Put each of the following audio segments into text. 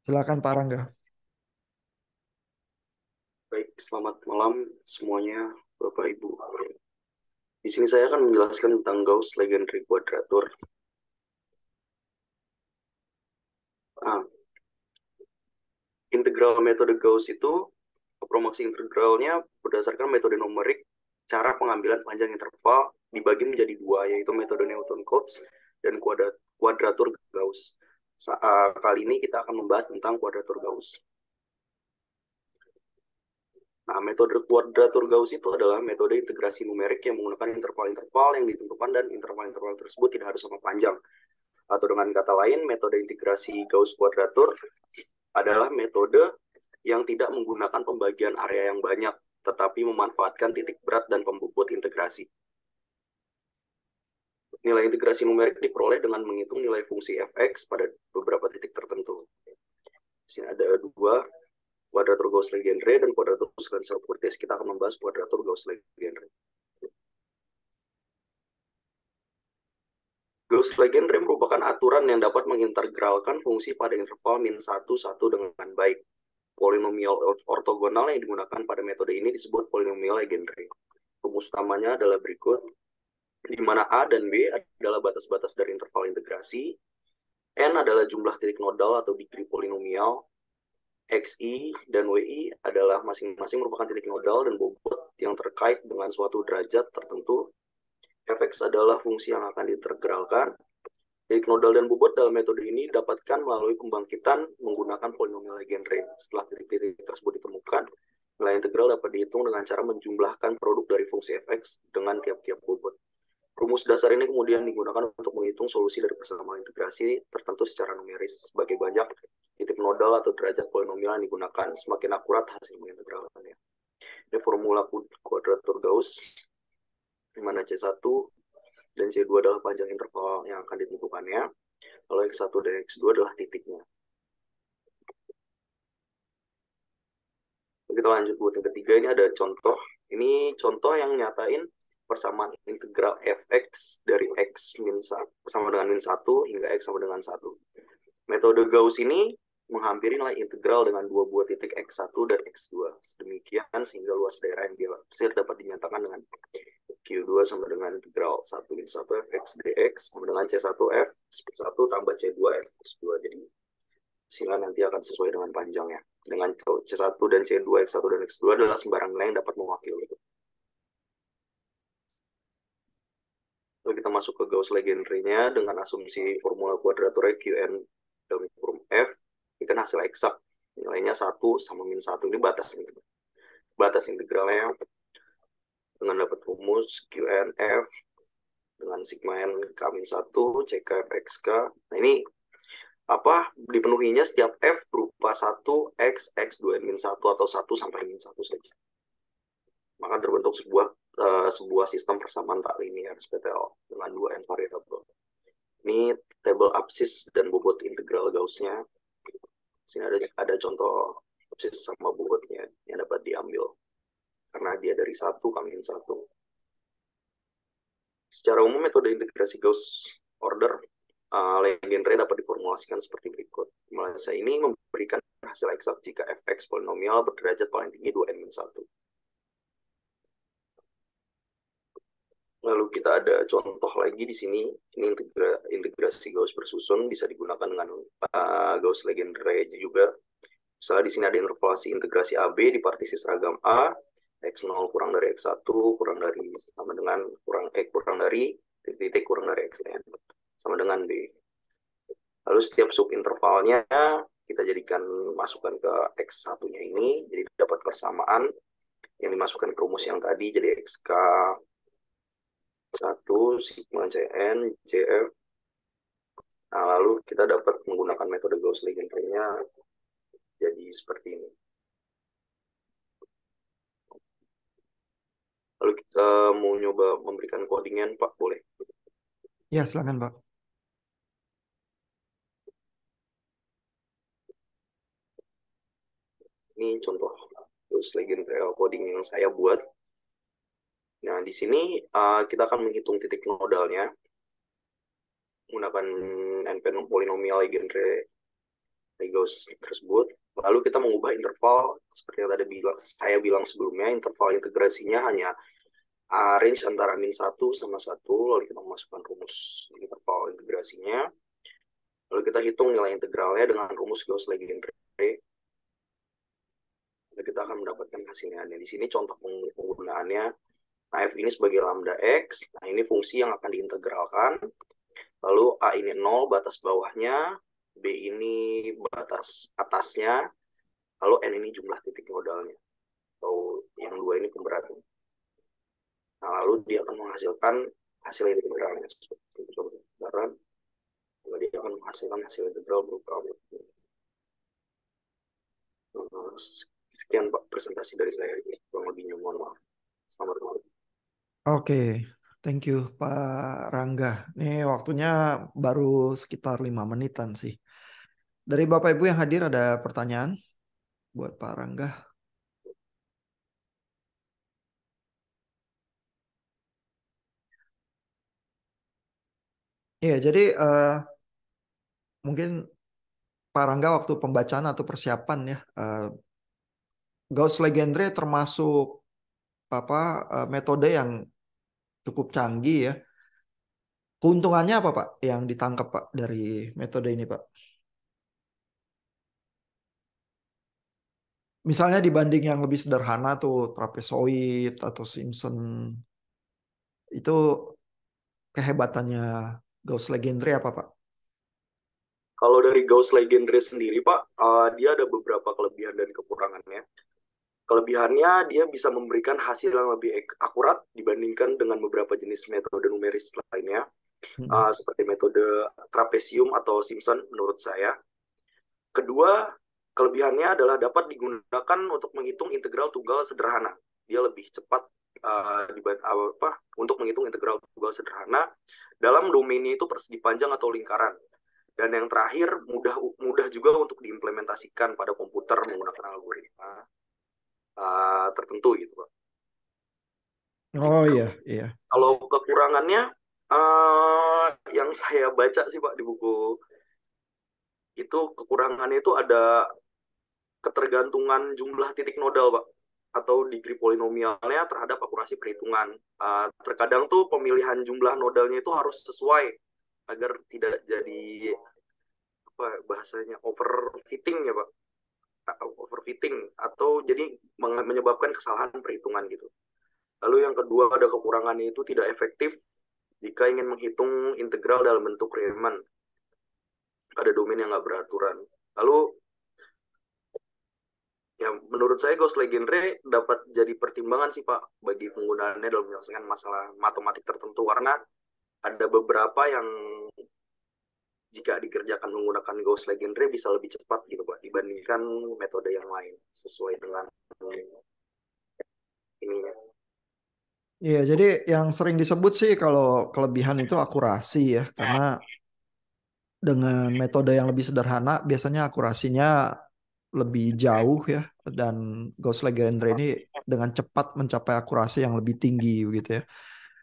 Silakan Pak Rangga. Baik, selamat malam semuanya, Bapak Ibu. Di sini saya akan menjelaskan tentang Gauss Legendary Quadrature. Nah, integral metode Gauss itu, aproximasi integralnya berdasarkan metode numerik, cara pengambilan panjang interval dibagi menjadi dua, yaitu metode Newton-Cotes dan kuadratur Gauss. Kali ini kita akan membahas tentang kuadratur Gauss. Nah, metode kuadratur Gauss itu adalah metode integrasi numerik yang menggunakan interval-interval yang ditentukan dan interval-interval tersebut tidak harus sama panjang. Atau dengan kata lain, metode integrasi Gauss kuadratur adalah metode yang tidak menggunakan pembagian area yang banyak, tetapi memanfaatkan titik berat dan pembobot integrasi. Nilai integrasi numerik diperoleh dengan menghitung nilai fungsi fx pada beberapa titik tertentu. Di sini ada dua, kuadratur Gauss-Legendre dan kuadratur Gauss-Curtis. Kita akan membahas kuadratur Gauss-Legendre. Gauss-Legendre merupakan aturan yang dapat mengintegralkan fungsi pada interval min 1, 1 dengan baik. Polinomial ortogonal yang digunakan pada metode ini disebut polinomial Legendre. Rumus utamanya adalah berikut, di mana A dan B adalah batas-batas dari interval integrasi, N adalah jumlah titik nodal atau degree polinomial, XI dan WI adalah masing-masing merupakan titik nodal dan bobot yang terkait dengan suatu derajat tertentu. Fx adalah fungsi yang akan ditergralkan. Titik nodal dan bobot dalam metode ini didapatkan melalui pembangkitan menggunakan polinomial Legendre. Setelah titik-titik tersebut ditemukan, nilai integral dapat dihitung dengan cara menjumlahkan produk dari fungsi fx dengan tiap-tiap bobot. Rumus dasar ini kemudian digunakan untuk menghitung solusi dari persamaan integrasi tertentu secara numeris. Sebagai banyak titik nodal atau derajat polinomial yang digunakan, semakin akurat hasil mengintegralkannya. Ini formula kuadratur Gauss, di mana C1 dan C2 adalah panjang interval yang akan ditentukannya, kalau X1 dan X2 adalah titiknya. Kita lanjut buat yang ketiga, ini ada contoh. Ini contoh yang nyatain persamaan integral fx dari x min 1 sama dengan min 1 hingga x sama dengan 1. Metode Gauss ini menghampiri nilai integral dengan dua buah titik x1 dan x2. Sedemikian sehingga luas daerah yang dilaksir dapat dinyatakan dengan Q2 sama dengan integral 1 min 1 fx dx sama dengan C1f 1 tambah C2 fx2. Jadi hasilnya nanti akan sesuai dengan panjangnya. Dengan C1 dan C2, X1 dan X2 adalah sembarang nilai yang dapat mewakili itu. Lalu kita masuk ke Gauss-Legendre-nya dengan asumsi formula kuadratur Qn dalam kurung F. Ini kan hasil eksak. Nilainya 1 sama min 1. Ini batas integralnya dengan dapat rumus QNF dengan sigma n K min 1, CK FXK. Nah ini dipenuhinya setiap F berupa 1, X, X2, min 1 atau 1 sampai min 1 saja. Maka terbentuk sebuah sistem persamaan tak linear SPTL dengan dua n variabel. Ini tabel absis dan bobot integral Gauss-nya. Sini ada contoh absis sama bobotnya yang dapat diambil karena dia dari 1 ke min 1. Secara umum metode integrasi Gauss order Legendre dapat diformulasikan seperti berikut. Formulasi ini memberikan hasil eksak jika fx polinomial berderajat paling tinggi 2n-1. Lalu kita ada contoh lagi di sini. Ini integrasi Gauss bersusun bisa digunakan dengan Gauss Legendre juga. Misalnya di sini ada intervalasi integrasi AB di partisi seragam A, x0 kurang dari x1 kurang dari sama dengan kurang dari titik kurang dari xn sama dengan B. Lalu setiap subintervalnya kita jadikan masukkan ke x1-nya ini, jadi dapat persamaan yang dimasukkan ke rumus yang tadi, jadi xk 1 sigma cn cf. Nah, lalu kita dapat menggunakan metode Gauss-Legendre-nya jadi seperti ini. Lalu kita mau nyoba memberikan codingan, Pak, boleh? Ya, silakan Pak. Ini contoh Gauss-Legendre coding yang saya buat. Nah, di sini kita akan menghitung titik nodalnya menggunakan NP polinomial Legendre dari Gauss tersebut. Lalu kita mengubah interval seperti yang tadi saya bilang sebelumnya, interval integrasinya hanya range antara min 1 sama 1, lalu kita memasukkan rumus interval integrasinya, lalu kita hitung nilai integralnya dengan rumus Gauss-Legendre. Lalu kita akan mendapatkan hasilnya. Di sini contoh penggunaannya. Nah, F ini sebagai lambda X. Nah, ini fungsi yang akan diintegralkan. Lalu A ini 0, batas bawahnya. B ini batas atasnya. Lalu N ini jumlah titik nodalnya. Atau yang dua ini pemberatnya. Nah, lalu dia akan menghasilkan hasil integralnya. Lalu dia akan menghasilkan hasil integral berupa sekian Pak presentasi dari saya ini. Kurang lebihnya mohon maaf. Selamat malam. Oke, thank you Pak Rangga. Nih waktunya baru sekitar 5 menitan sih. Dari Bapak Ibu yang hadir ada pertanyaan buat Pak Rangga? Iya, jadi mungkin Pak Rangga waktu pembacaan atau persiapan ya, Gauss-Legendre termasuk apa metode yang cukup canggih ya. Keuntungannya apa Pak yang ditangkap Pak dari metode ini Pak? Misalnya dibanding yang lebih sederhana tuh trapezoid atau Simpson, itu kehebatannya Gauss-Legendre apa Pak? Kalau dari Gauss-Legendre sendiri, Pak, dia ada beberapa kelebihan dan kekurangannya. Kelebihannya, dia bisa memberikan hasil yang lebih akurat dibandingkan dengan beberapa jenis metode numeris lainnya, Mm-mm. seperti metode trapesium atau Simpson menurut saya. Kedua, kelebihannya adalah dapat digunakan untuk menghitung integral tunggal sederhana. Dia lebih cepat untuk menghitung integral tunggal sederhana dalam domainnya itu persegi panjang atau lingkaran. Dan yang terakhir, mudah juga untuk diimplementasikan pada komputer menggunakan algoritma tertentu gitu, Pak. Oh iya, iya. Kalau kekurangannya, yang saya baca sih Pak di buku itu, kekurangannya itu ada ketergantungan jumlah titik nodal, Pak, atau degree polinomialnya terhadap akurasi perhitungan. Terkadang tuh pemilihan jumlah nodalnya itu harus sesuai agar tidak jadi apa bahasanya overfitting ya Pak, overfitting atau jadi menyebabkan kesalahan perhitungan gitu. Lalu yang kedua, ada kekurangannya itu tidak efektif jika ingin menghitung integral dalam bentuk Riemann pada domain yang nggak beraturan. Lalu ya menurut saya Gauss-Legendre dapat jadi pertimbangan sih Pak bagi penggunaannya dalam menyelesaikan masalah matematik tertentu, karena ada beberapa yang jika dikerjakan menggunakan Gauss-Legendre bisa lebih cepat gitu Pak dibandingkan metode yang lain sesuai dengan ininya. Iya, jadi yang sering disebut sih kalau kelebihan itu akurasi ya, karena dengan metode yang lebih sederhana biasanya akurasinya lebih jauh ya, dan Gauss-Legendre ini dengan cepat mencapai akurasi yang lebih tinggi gitu ya.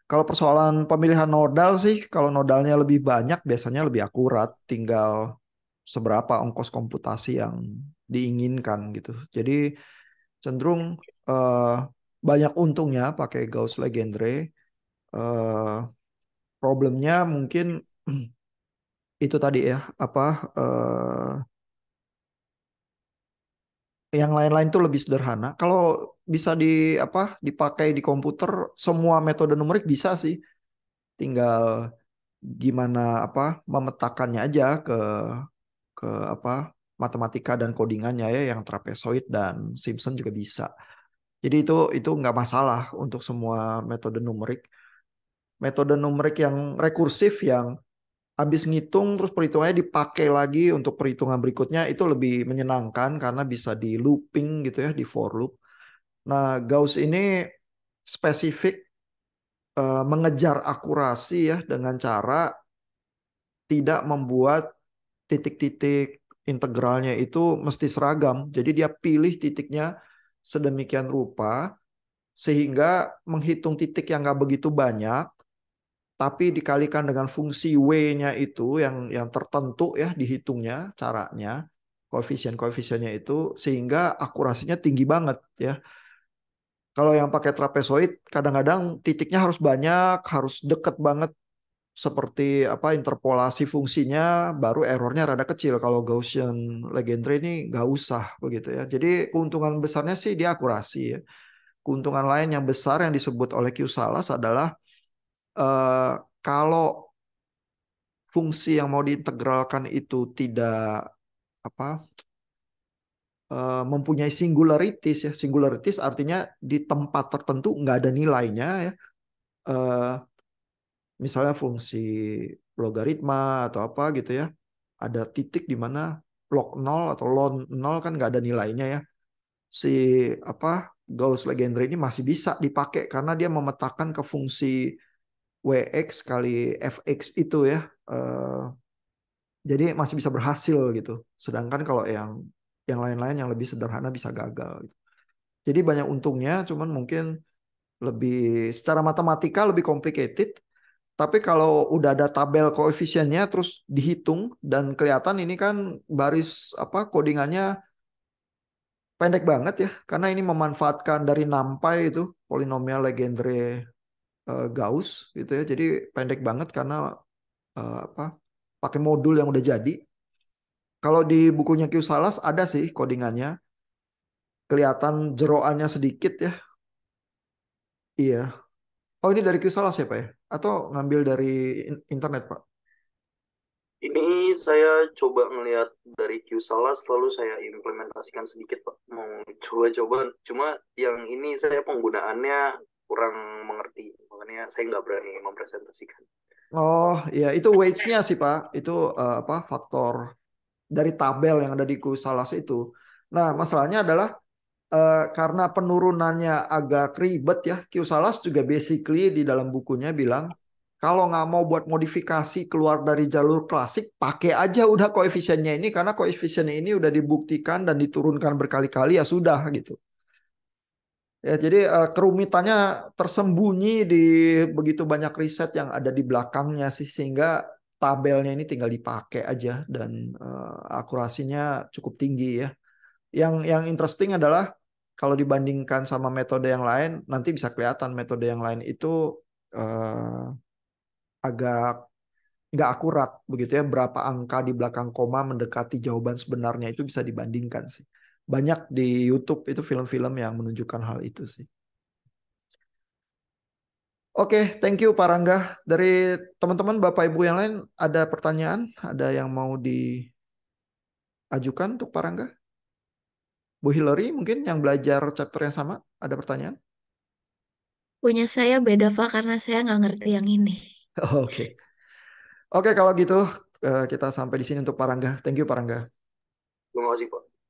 Kalau persoalan pemilihan nodal sih, kalau nodalnya lebih banyak biasanya lebih akurat, tinggal seberapa ongkos komputasi yang diinginkan gitu. Jadi cenderung eh, banyak untungnya pakai Gauss-Legendre. Eh, Problemnya mungkin itu tadi ya, apa yang lain-lain tuh lebih sederhana. Kalau bisa dipakai di komputer, semua metode numerik bisa sih. Tinggal gimana memetakannya aja ke apa matematika dan codingannya ya, yang trapezoid dan Simpson juga bisa. Jadi itu nggak masalah untuk semua metode numerik. Metode numerik yang rekursif, yang habis ngitung terus perhitungannya dipakai lagi untuk perhitungan berikutnya, itu lebih menyenangkan karena bisa di looping gitu ya, di for loop. Nah, Gauss ini spesifik mengejar akurasi ya dengan cara tidak membuat titik-titik integralnya itu mesti seragam. Jadi dia pilih titiknya sedemikian rupa sehingga menghitung titik yang nggak begitu banyak, tapi dikalikan dengan fungsi W-nya itu yang tertentu ya dihitungnya caranya. koefisien-koefisiennya itu sehingga akurasinya tinggi banget ya. Kalau yang pakai trapezoid kadang-kadang titiknya harus banyak, harus deket banget seperti apa interpolasi fungsinya baru errornya rada kecil. Kalau Gaussian Legendre ini nggak usah begitu ya. Jadi keuntungan besarnya sih dia akurasi ya. Keuntungan lain yang besar yang disebut oleh Q-Salas adalah eh, kalau fungsi yang mau diintegralkan itu tidak apa mempunyai singularities ya. Singularities artinya di tempat tertentu nggak ada nilainya ya. Eh, Misalnya fungsi logaritma atau apa gitu ya. Ada titik di mana log nol atau log nol kan nggak ada nilainya ya. Si apa Gauss Legendre ini masih bisa dipakai karena dia memetakan ke fungsi Wx kali Fx itu ya. Eh, jadi masih bisa berhasil gitu. Sedangkan kalau yang lain-lain yang lebih sederhana bisa gagal gitu. Jadi banyak untungnya, cuman mungkin lebih secara matematika lebih complicated. Tapi kalau udah ada tabel koefisiennya terus dihitung dan kelihatan ini kan baris apa codingannya pendek banget ya, karena ini memanfaatkan dari NumPy itu polinomial Legendre Gauss gitu ya. Jadi pendek banget karena apa pakai modul yang udah jadi. Kalau di bukunya Q Salas ada sih codingannya, kelihatan jeroannya sedikit ya. Iya. Oh ini dari Q Salas ya Pak ya? Atau ngambil dari internet Pak? Ini saya coba ngelihat dari QSalas, lalu saya implementasikan sedikit, Pak. Mau coba-coba, cuma yang ini saya penggunaannya kurang mengerti, makanya saya nggak berani mempresentasikan. Oh iya itu weights-nya sih Pak. Itu apa faktor dari tabel yang ada di Q Salas itu. Nah masalahnya adalah karena penurunannya agak ribet ya, Q-Salas juga basically di dalam bukunya bilang, kalau nggak mau buat modifikasi keluar dari jalur klasik, pakai aja udah koefisiennya ini, karena koefisiennya ini udah dibuktikan dan diturunkan berkali-kali ya sudah gitu. Ya, jadi kerumitannya tersembunyi di begitu banyak riset yang ada di belakangnya sih, sehingga tabelnya ini tinggal dipakai aja dan akurasinya cukup tinggi ya. Yang interesting adalah kalau dibandingkan sama metode yang lain, nanti bisa kelihatan metode yang lain itu eh, agak nggak akurat begitu ya. Berapa angka di belakang koma mendekati jawaban sebenarnya itu bisa dibandingkan sih. Banyak di YouTube itu film-film yang menunjukkan hal itu sih. Oke, thank you Pak Rangga. Dari teman-teman Bapak Ibu yang lain ada pertanyaan? Ada yang mau diajukan untuk Pak Rangga? Bu Hillary mungkin yang belajar chapter yang sama, ada pertanyaan? Punya saya beda Pak karena saya nggak ngerti yang ini. Oke. Oke, kalau gitu kita sampai di sini untuk Pak Rangga. Thank you Pak Rangga. Terima kasih, Pak.